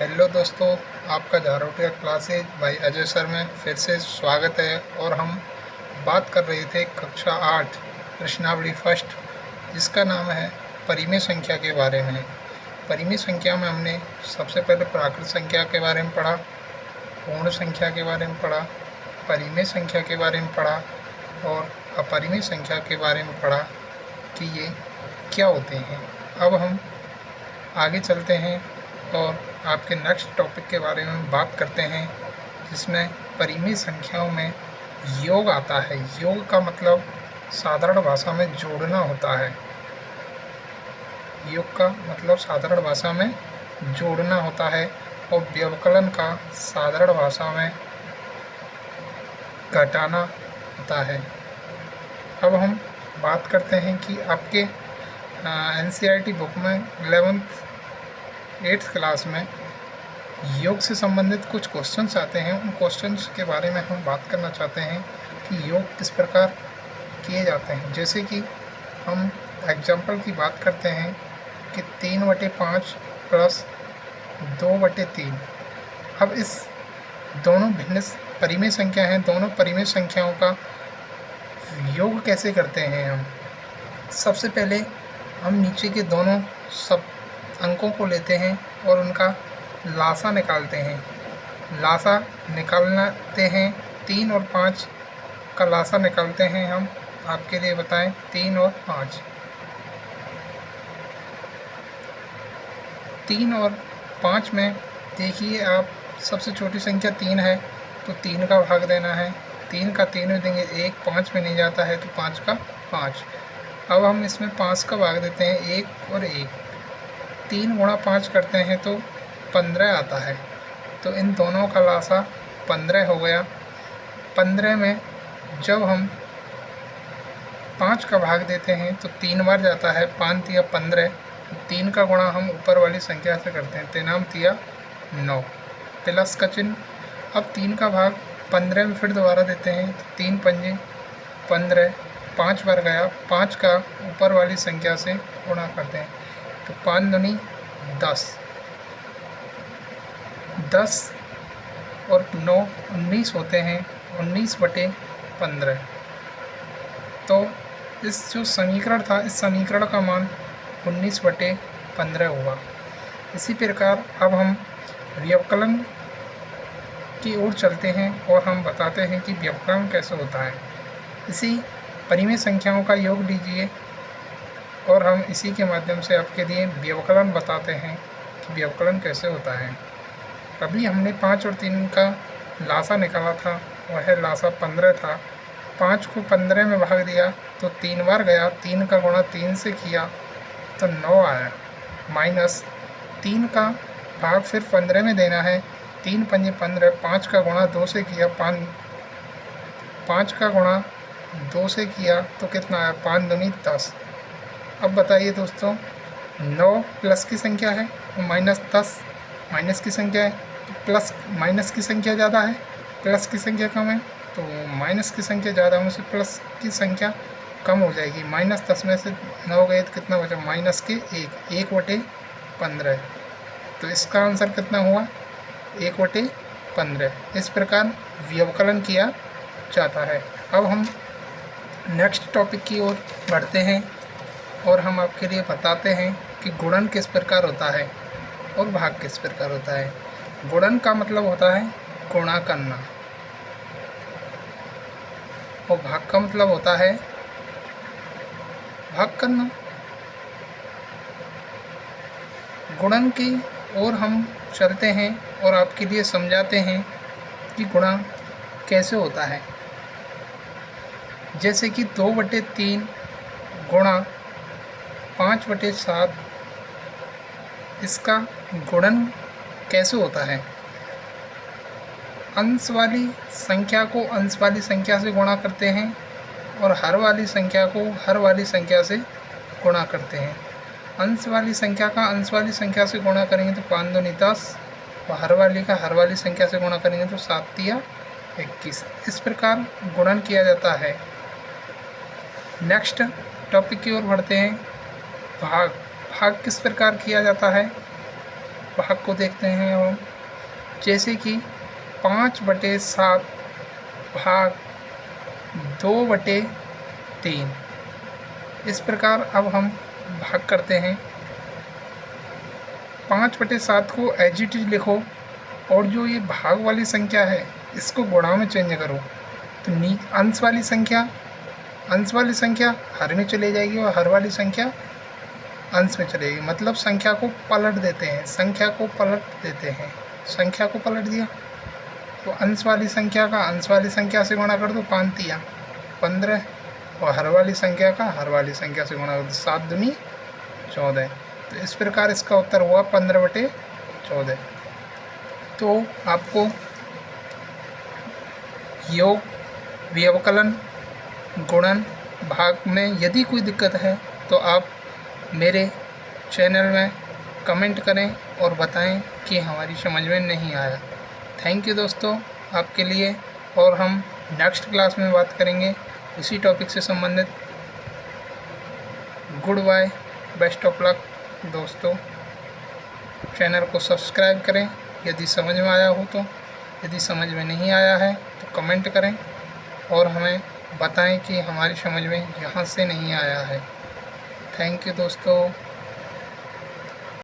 Hello दोस्तों, आपका Jharotia classes भाई अजय सर में फिर से स्वागत है। और हम बात कर रहे थे कक्षा 8 प्रश्नावली फर्स्ट, जिसका नाम है परिमेय संख्या के बारे में। परिमेय संख्या में हमने सबसे पहले प्राकृत संख्या के बारे में पढ़ा, पूर्ण संख्या के बारे में पढ़ा, परिमेय संख्या के बारे में पढ़ा और अपरिमेय संख्या के बारे में पढ़ा कि ये क्या होते हैं। अब हम आगे चलते हैं और आपके नेक्स्ट टॉपिक के बारे में बात करते हैं, जिसमें परिमेय संख्याओं में योग आता है। योग का मतलब साधारण भाषा में जोड़ना होता है। योग का मतलब साधारण भाषा में जोड़ना होता है और व्यवकलन का साधारण भाषा में घटाना होता है। अब हम बात करते हैं कि आपके NCERT बुक में 8th क्लास में योग से संबंधित कुछ क्वेश्चंस आते हैं। उन क्वेश्चंस के बारे में हम बात करना चाहते हैं कि योग किस प्रकार किए जाते हैं। जैसे कि हम एग्जाम्पल की बात करते हैं कि 3/5 प्लस 2/3। अब इस दोनों भिन्न परिमेय संख्या हैं, दोनों परिमेय संख्याओं का योग कैसे करते हैं हम। सबसे पहले हम नीचे के दोनों सब अंकों को लेते हैं और उनका लासा निकालते हैं। लासा निकालते हैं 3 और 5 का लासा निकालते हैं हम। आपके लिए बताएं 3 और 5। 3 और 5 में देखिए आप, सबसे छोटी संख्या 3 है तो 3 का भाग देना है। 3 का 3 में देंगे 1, 5 में नहीं जाता है तो 5 का 5। अब हम इसमें 5 का भाग देते हैं 1 और 1। 3 गुणा 5 करते हैं तो 15 आता है। तो इन दोनों का लासा 15 हो गया। 15 में जब हम 5 का भाग देते हैं तो 3 बार जाता है। 5 तिया 15। 3 का गुणा हम ऊपर वाली संख्या से करते हैं। 3 तिया 9 प्लस का चिन्ह। अब 3 का भाग 15 में फिर दोबारा देते हैं तो 3 पंजे 15। 5 बार गया, 5 का ऊपर वाली संख्या से गुणा करते हैं तो 5 दूनी 10। 10 और 9 19 होते हैं। 19/15। तो इस जो समीकरण था, इस समीकरण का मान 19/15 हुआ। इसी प्रकार अब हम व्यवकलन की ओर चलते हैं और हम बताते हैं कि व्यवकलन कैसे होता है। इसी परिमेय संख्याओं का योग लीजिए और हम इसी के माध्यम से आपके लिए व्यवकलन बताते हैं कि व्यवकलन कैसे होता है। अभी हमने 5 और 3 का लासा निकाला था, वह लासा 15 था। 5 को 15 में भाग दिया तो 3 बार गया। 3 का गुणा 3 से किया तो 9 आया। माइनस 3 का भाग फिर 15 में देना है। 3 पंजे 15। 5 का गुणा 2 से किया। 5 का गुणा 2 से किया तो कितना आया, 5 दूनी 10। अब बताइए दोस्तों, 9 प्लस की संख्या है और -10 माइनस की संख्या है। तो प्लस माइनस की संख्या ज़्यादा है, प्लस की संख्या कम है। तो माइनस की संख्या ज़्यादा होने से प्लस की संख्या कम हो जाएगी। -10 में से 9 गए तो कितना बचा, -1/15। तो इसका आंसर कितना हुआ, 1/15। इस प्रकार व्यवकलन किया जाता है। अब हम नेक्स्ट टॉपिक की ओर बढ़ते हैं और हम आपके लिए बताते हैं कि गुणन किस प्रकार होता है और भाग किस प्रकार होता है। गुणन का मतलब होता है गुणा करना और भाग का मतलब होता है भाग करना। गुणन की ओर हम चलते हैं और आपके लिए समझाते हैं कि गुणा कैसे होता है। जैसे कि 2/3 गुणा 5/7, इसका गुणन कैसे होता है। अंश वाली संख्या को अंश वाली संख्या से गुणा करते हैं और हर वाली संख्या को हर वाली संख्या से गुणा करते हैं। अंश वाली संख्या का अंश वाली संख्या से गुणा करेंगे तो 5 दूनी 10 और हर वाली का हर वाली संख्या से गुणा करेंगे तो 7 तिया 21। इस प्रकार गुणन किया जाता है। नेक्स्ट टॉपिक की ओर बढ़ते हैं। भाग किस प्रकार किया जाता है। भाग को देखते हैं हम, जैसे कि 5/7 भाग 2/3। इस प्रकार अब हम भाग करते हैं। 5/7 को एज इट इज लिखो और जो ये भाग वाली संख्या है इसको गुणा में चेंज करो। तो अंश वाली संख्या हर में चली जाएगी और हर वाली संख्या अंश में चलेगी, मतलब संख्या को पलट देते हैं। संख्या को पलट दिया तो अंश वाली संख्या का अंश वाली संख्या से गुणा कर दो, 5 तिया 15, और हर वाली संख्या का हर वाली संख्या से गुणा कर दो, 7 दूनी 14। तो इस प्रकार इसका उत्तर हुआ 15/14। तो आपको योग, व्यवकलन, गुणन, भाग में यदि कोई दिक्कत है तो आप मेरे चैनल में कमेंट करें और बताएं कि हमारी समझ में नहीं आया। थैंक यू दोस्तों आपके लिए, और हम नेक्स्ट क्लास में बात करेंगे इसी टॉपिक से संबंधित। Good bye, best of luck दोस्तों। चैनल को सब्सक्राइब करें यदि समझ में आया हो तो, यदि समझ में नहीं आया है तो कमेंट करें और हमें बताएं कि हमारी समझ में यहाँ से नहीं आया है। थैंक यू दोस्तों।